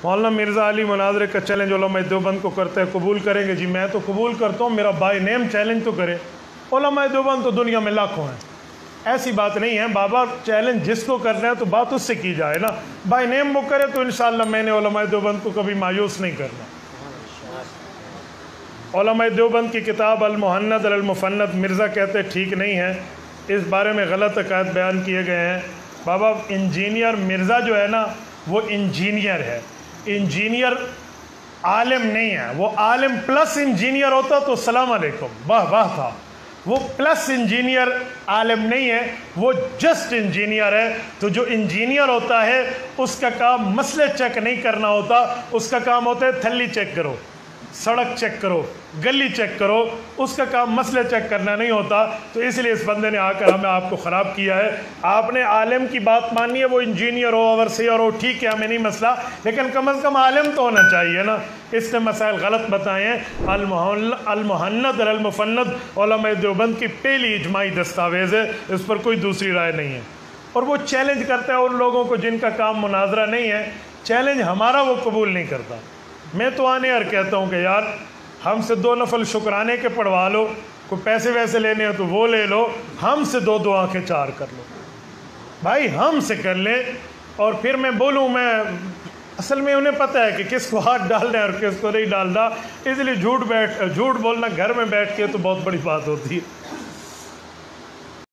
مولانا مرزا علی مناظرے کا چیلنج علماء دیوبند کو کرتے ہیں، قبول کریں گے؟ جی میں تو قبول کرتا ہوں، میرا بائی نیم چیلنج تو کرے۔ علماء دیوبند تو دنیا میں لاکھوں ہیں، ایسی بات نہیں ہے بابا، چیلنج جس کو کرنا ہے تو بات اس سے کی جائے نا، بائی نیم وہ کرے تو انشاءاللہ میں نے علماء دیوبند کو کبھی مایوس نہیں کرنا۔ علماء دیوبند کی کتاب المحند المفند مرزا کہتے ٹھیک نہیں ہے، اس بارے میں غلط عقائد بیان کیے گئے ہیں۔ بابا انجینئر مرزا جو ہے نا وہ انجینئر ہے، انجینئر عالم نہیں ہے، وہ عالم پلس انجینئر ہوتا تو السلام علیکم واہ واہ تھا، وہ پلس انجینئر عالم نہیں ہے، وہ جسٹ انجینئر ہے۔ تو جو انجینئر ہوتا ہے اس کا کام مسئلے چیک نہیں کرنا ہوتا، اس کا کام ہوتا ہے تھلی چیک کرو، سڑک چیک کرو، گلی چیک کرو، اس کا کام مسئلے چیک کرنا نہیں ہوتا۔ تو اس لیے اس بندے نے آ کر ہمیں آپ کو خراب کیا ہے۔ آپ نے عالم کی بات مانی ہے، وہ انجینئر ہو اوورسیئر ہو ٹھیک ہے، ہمیں نہیں مسئلہ، لیکن کم از کم عالم تو ہونا چاہیے نا۔ اس نے مسائل غلط بتائے ہیں۔ المحند المفند علماء دیوبند کی پہلی اجماعی دستاویز ہے، اس پر کوئی دوسری رائے نہیں ہے۔ اور وہ چیلنج کرتا ہے ان لوگوں کو جن کا کام مناظرہ نہیں ہے، چیلنج ہمارا وہ قبول نہیں کرتا۔ میں تو آنے اور کہتا ہوں کہ یار ہم سے 2 نفل شکرانے کے پڑھوا لو، کوئی پیسے ویسے لینے ہیں تو وہ لے لو، ہم سے 2 آنکھیں چار کر لو بھائی، ہم سے کر لیں۔ اور پھر میں بولوں، میں اصل میں انہیں پتہ ہے کہ کس کو ہاتھ ڈالنا ہے اور کس کو نہیں ڈالنا، اس لیے جھوٹ بولنا گھر میں بیٹھ کے تو بہت بڑی بات ہوتی ہے۔